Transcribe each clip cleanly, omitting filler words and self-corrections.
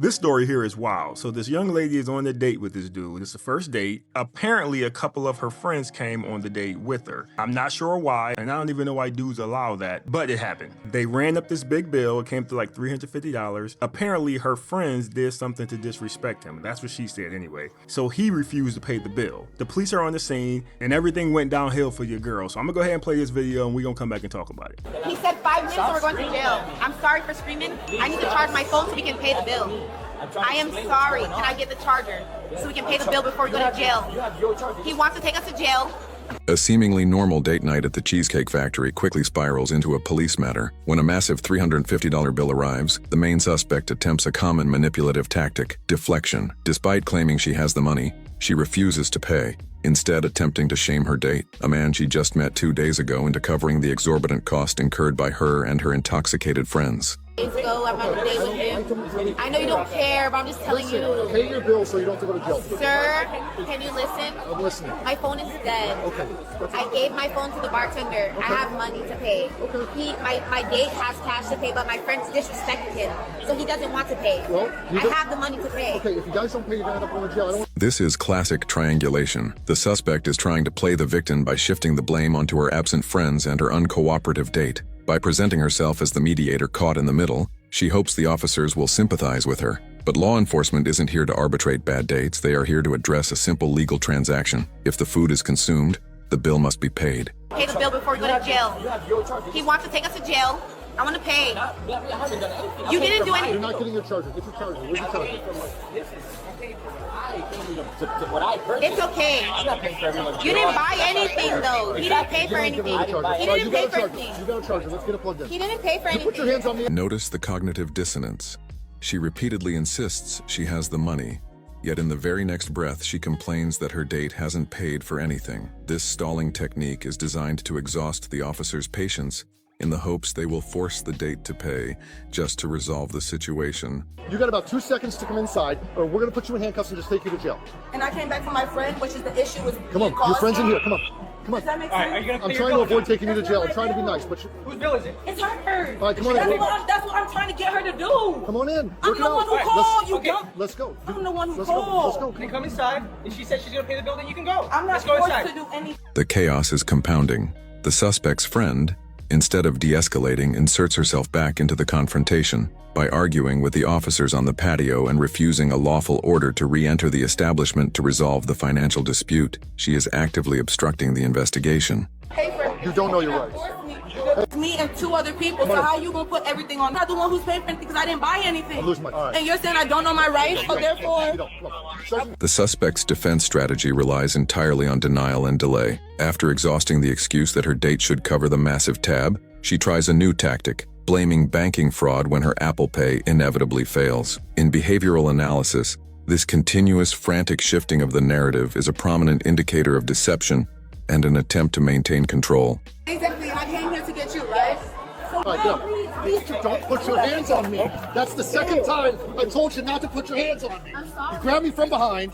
This story here is wild. So this young lady is on a date with this dude. It's the first date. Apparently a couple of her friends came on the date with her. I'm not sure why, and I don't even know why dudes allow that, but it happened. They ran up this big bill. It came to like $350. Apparently her friends did something to disrespect him. That's what she said anyway. So he refused to pay the bill. The police are on the scene and everything went downhill for your girl. So I'm gonna go ahead and play this video and we're gonna come back and talk about it. He said 5 minutes and we're going to jail. I'm sorry for screaming. I need to charge my phone so we can pay the bill. I am sorry. Can I get the charger so we can pay the bill before we go to jail? He wants to take us to jail. A seemingly normal date night at the Cheesecake Factory quickly spirals into a police matter. When a massive $350 bill arrives, the main suspect attempts a common manipulative tactic, deflection. Despite claiming she has the money, she refuses to pay, instead attempting to shame her date, a man she just met 2 days ago, into covering the exorbitant cost incurred by her and her intoxicated friends. Go, I'm on a date with him. I know you don't care, but I'm just telling you. Pay your bill so you don't have to go to jail. Sir, can you listen? I'm listening. My phone is dead. Okay. I gave my phone to the bartender. I have money to pay. Okay. My date has cash to pay, but my friends disrespected him, so he doesn't want to pay. Well, I have the money to pay. Okay, if you guys don't pay, you're gonna end up going to jail. I don't want... This is classic triangulation. The suspect is trying to play the victim by shifting the blame onto her absent friends and her uncooperative date. By presenting herself as the mediator caught in the middle, she hopes the officers will sympathize with her. But law enforcement isn't here to arbitrate bad dates. They are here to address a simple legal transaction. If the food is consumed, the bill must be paid. Pay the bill before we go to jail. He wants to take us to jail. I want to pay. You didn't do anything. You're not getting your charger. Get your charger. Where's your charger? It's okay. You didn't buy anything though. He didn't pay for anything. He didn't pay for anything. You got a charger. Let's get it plugged in. He didn't pay for anything. Put your hands on me. Notice the cognitive dissonance. She repeatedly insists she has the money, yet in the very next breath she complains that her date hasn't paid for anything. This stalling technique is designed to exhaust the officer's patience in the hopes they will force the date to pay just to resolve the situation. You got about 2 seconds to come inside, or we're gonna put you in handcuffs and just take you to jail. And I came back from my friend, which is the issue with... Come on, your friend's in here. Come on. Come on. Does that make All right, sense? are you gonna pay I'm your trying to bill? avoid taking you to jail. I'm trying to be nice, but Whose bill is it? It's her. All right, come on in. That's what I'm trying to get her to do. come on in. I'm Work it the one out. who All right, called, you okay. dumb. Let's go. I'm the one who Let's go. called. Let's go. Then come inside. If she says she's gonna pay the bill, then you can go. I'm not Let's go forced inside. to do anything. The chaos is compounding. The suspect's friend, instead of de-escalating, inserts herself back into the confrontation by arguing with the officers on the patio and refusing a lawful order to re-enter the establishment to resolve the financial dispute. She is actively obstructing the investigation. Pay for it. You don't know your rights. It's me and 2 other people, so how you gonna put everything on? I'm not the one who's paying for anything because I didn't buy anything. I'm losing my... All right. And you're saying I don't know my rights, so therefore... You don't. Come on. Sergeant, The suspect's defense strategy relies entirely on denial and delay. After exhausting the excuse that her date should cover the massive tab, she tries a new tactic, blaming banking fraud when her Apple Pay inevitably fails. In behavioral analysis, this continuous frantic shifting of the narrative is a prominent indicator of deception and an attempt to maintain control. Exactly, and I came here to get you, right? So all right, go. Don't put your hands on me. That's the second time I told you not to put your hands on me. I'm sorry. You grab me from behind.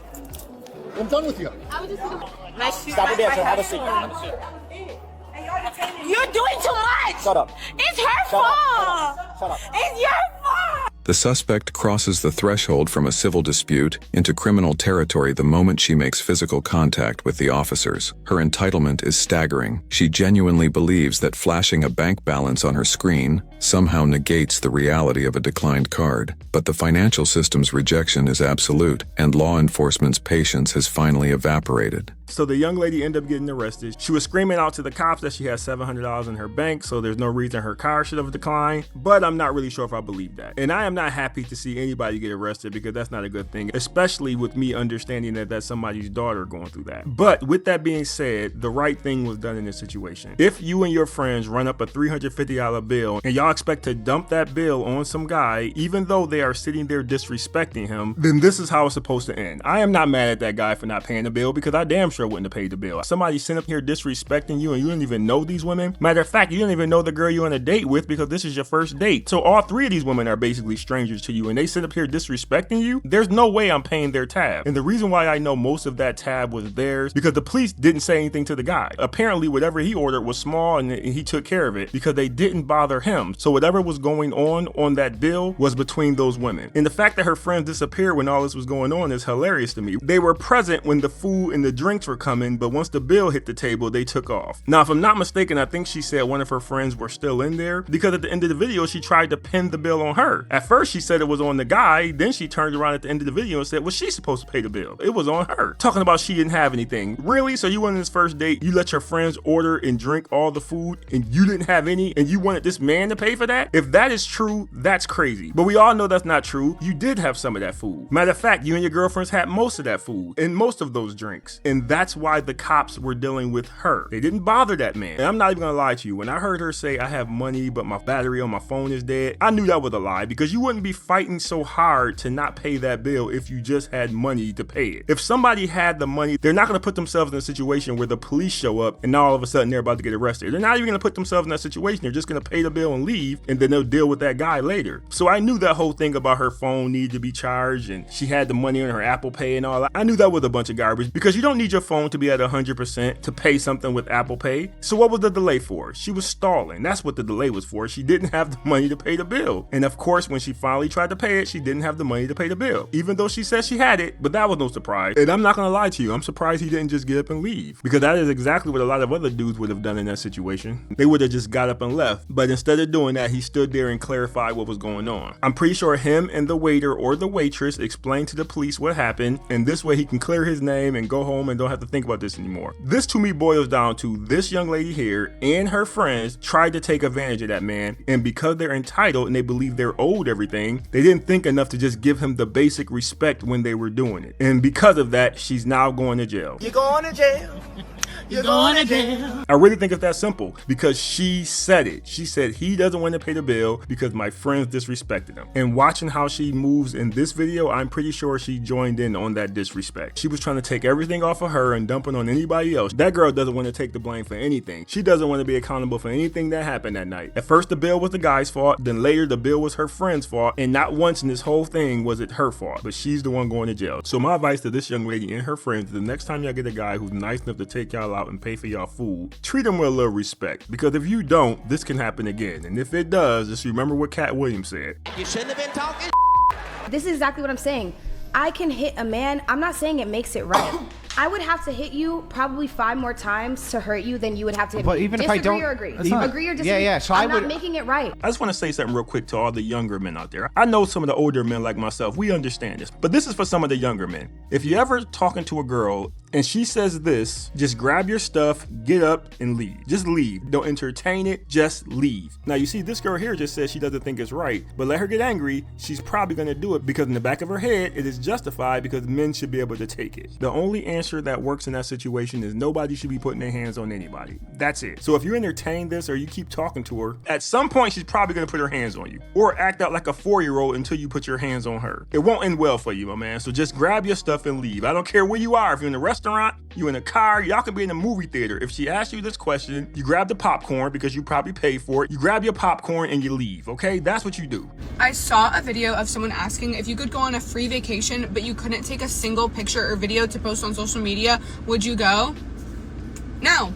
I'm done with you. I was just my shoes. Stop it there, sir. Have a seat. Have a seat. You're doing too much! Shut up. It's her fault! Shut up. It's your fault! The suspect crosses the threshold from a civil dispute into criminal territory the moment she makes physical contact with the officers. Her entitlement is staggering. She genuinely believes that flashing a bank balance on her screen somehow negates the reality of a declined card. But the financial system's rejection is absolute, and law enforcement's patience has finally evaporated. So the young lady ended up getting arrested. She was screaming out to the cops that she had $700 in her bank, so there's no reason her car should have declined, but I'm not really sure if I believe that. And I am not happy to see anybody get arrested because that's not a good thing, especially with me understanding that that's somebody's daughter going through that. But with that being said, the right thing was done in this situation. If you and your friends run up a $350 bill and y'all expect to dump that bill on some guy, even though they are sitting there disrespecting him, then this is how it's supposed to end. I am not mad at that guy for not paying the bill because I damn sure wouldn't have paid the bill. Somebody sent up here disrespecting you and you didn't even know these women. Matter of fact, you didn't even know the girl you're on a date with because this is your first date. So all 3 of these women are basically strangers to you and they sit up here disrespecting you. There's no way I'm paying their tab. And the reason why I know most of that tab was theirs because the police didn't say anything to the guy. Apparently whatever he ordered was small and he took care of it because they didn't bother him. So whatever was going on that bill was between those women. And the fact that her friends disappeared when all this was going on is hilarious to me. They were present when the food and the drinks were coming, but once the bill hit the table, they took off. Now, if I'm not mistaken, I think she said one of her friends were still in there, because at the end of the video, she tried to pin the bill on her. At first, she said it was on the guy, then she turned around at the end of the video and said, was she supposed to pay the bill? It was on her. Talking about she didn't have anything. Really? So you went on this first date, you let your friends order and drink all the food, and you didn't have any, and you wanted this man to pay for that? If that is true, that's crazy. But we all know that's not true. You did have some of that food. Matter of fact, you and your girlfriends had most of that food and most of those drinks. And that's why the cops were dealing with her. They didn't bother that man. And I'm not even gonna lie to you. When I heard her say, I have money, but my battery on my phone is dead, I knew that was a lie, because you wouldn't be fighting so hard to not pay that bill if you just had money to pay it. If somebody had the money, they're not gonna put themselves in a situation where the police show up and now all of a sudden they're about to get arrested. They're not even gonna put themselves in that situation. They're just gonna pay the bill and leave, and then they'll deal with that guy later. So I knew that whole thing about her phone needed to be charged and she had the money on her Apple Pay and all that. I knew that was a bunch of garbage, because you don't need your phone to be at 100% to pay something with Apple Pay. So what was the delay for? She was stalling. That's what the delay was for. She didn't have the money to pay the bill. And of course, when she finally tried to pay it, she didn't have the money to pay the bill, even though she said she had it. But that was no surprise. And I'm not gonna lie to you, I'm surprised he didn't just get up and leave, because that is exactly what a lot of other dudes would have done in that situation. They would have just got up and left. But instead of doing that, he stood there and clarified what was going on. I'm pretty sure him and the waiter or the waitress explained to the police what happened, and this way he can clear his name and go home and don't have to think about this anymore. This to me boils down to this young lady here and her friends tried to take advantage of that man, and because they're entitled and they believe they're owed everything, they didn't think enough to just give him the basic respect when they were doing it. And because of that, she's now going to jail. You're going to jail. You're going to jail. I really think it's that simple, because she said it. She said he doesn't want to pay the bill because my friends disrespected him. And watching how she moves in this video, I'm pretty sure she joined in on that disrespect. She was trying to take everything off of her and dump it on anybody else. That girl doesn't want to take the blame for anything. She doesn't want to be accountable for anything that happened that night. At first the bill was the guy's fault, then later the bill was her friend's fault, and not once in this whole thing was it her fault, but she's the one going to jail. So my advice to this young lady and her friends, the next time y'all get a guy who's nice enough to take y'all out and pay for y'all food, treat him with a little respect, because if you don't, this can happen again. And if it does, just remember what Cat Williams said. You shouldn't have been talking. This is exactly what I'm saying. I can hit a man. I'm not saying it makes it right. I would have to hit you probably 5 more times to hurt you than you would have to hit but me. Even disagree if I don't or agree? not, Agree or disagree? Yeah. So I'm not making it right. I just want to say something real quick to all the younger men out there. I know some of the older men like myself, we understand this, but this is for some of the younger men. If you're ever talking to a girl and she says this, just grab your stuff, get up, and leave. Just leave. Don't entertain it, just leave. Now you see, this girl here just says she doesn't think it's right, but let her get angry, she's probably going to do it because in the back of her head, it is justified because men should be able to take it. The only answer that works in that situation is nobody should be putting their hands on anybody. That's it. So if you entertain this or you keep talking to her, at some point she's probably going to put her hands on you or act out like a 4-year-old until you put your hands on her. It won't end well for you, my man. So just grab your stuff and leave. I don't care where you are. If you're in a restaurant, you in a car, y'all could be in a movie theater. If she asks you this question, you grab the popcorn because you probably paid for it. You grab your popcorn and you leave, okay? That's what you do. I saw a video of someone asking if you could go on a free vacation, but you couldn't take a single picture or video to post on social media. Would you go? No,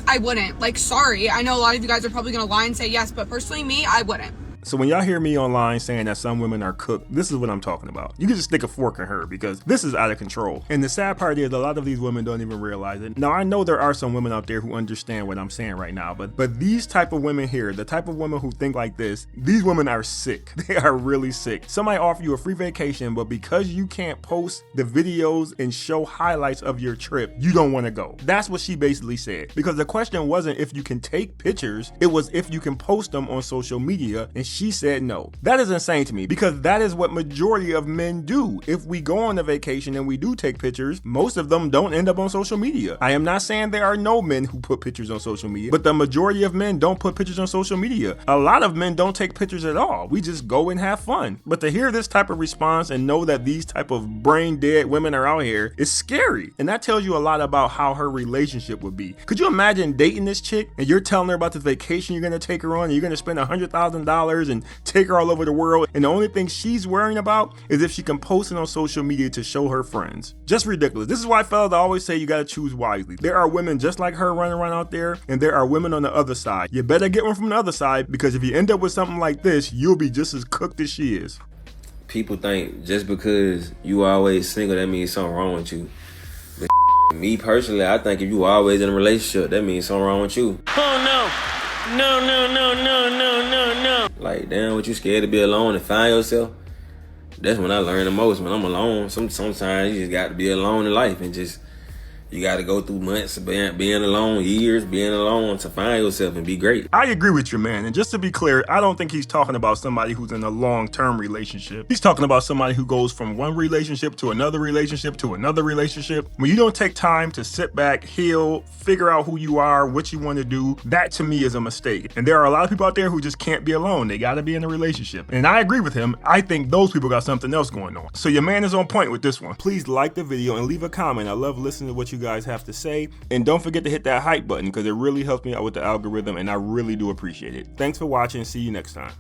I wouldn't. Like, sorry. I know a lot of you guys are probably going to lie and say yes, but personally, me, I wouldn't. So when y'all hear me online saying that some women are cooked, this is what I'm talking about. You can just stick a fork in her because this is out of control. And the sad part is a lot of these women don't even realize it. Now, I know there are some women out there who understand what I'm saying right now, but these type of women here, the type of women who think like this, these women are sick. They are really sick. Somebody offer you a free vacation, but because you can't post the videos and show highlights of your trip, you don't want to go. That's what she basically said. Because the question wasn't if you can take pictures, it was if you can post them on social media, and she said no. That is insane to me because that is what majority of men do. If we go on a vacation and we do take pictures, most of them don't end up on social media. I am not saying there are no men who put pictures on social media, but the majority of men don't put pictures on social media. A lot of men don't take pictures at all. We just go and have fun. But to hear this type of response and know that these type of brain dead women are out here is scary. And that tells you a lot about how her relationship would be. Could you imagine dating this chick and you're telling her about this vacation you're going to take her on and you're going to spend $100,000 pictures and take her all over the world, and the only thing she's worrying about is if she can post it on social media to show her friends. Just ridiculous. This is why fellas always say you gotta choose wisely. There are women just like her running around out there, and there are women on the other side. You better get one from the other side, because if you end up with something like this, you'll be just as cooked as she is. People think just because you always single, that means something wrong with you. But me personally, I think if you always in a relationship, that means something wrong with you. Oh no. No, no, no, no, no, no, no. Like, damn, what you scared to be alone and find yourself? That's when I learn the most, when I'm alone. Sometimes you just got to be alone in life, and just, you got to go through months of being alone, years being alone to find yourself and be great. I agree with you, man. And just to be clear, I don't think he's talking about somebody who's in a long-term relationship. He's talking about somebody who goes from one relationship to another relationship to another relationship. When you don't take time to sit back, heal, figure out who you are, what you want to do, that to me is a mistake. And there are a lot of people out there who just can't be alone. They got to be in a relationship. And I agree with him. I think those people got something else going on. So your man is on point with this one. Please like the video and leave a comment. I love listening to what you guys have to say. And don't forget to hit that hype button, because it really helps me out with the algorithm, and I really do appreciate it. Thanks for watching. See you next time.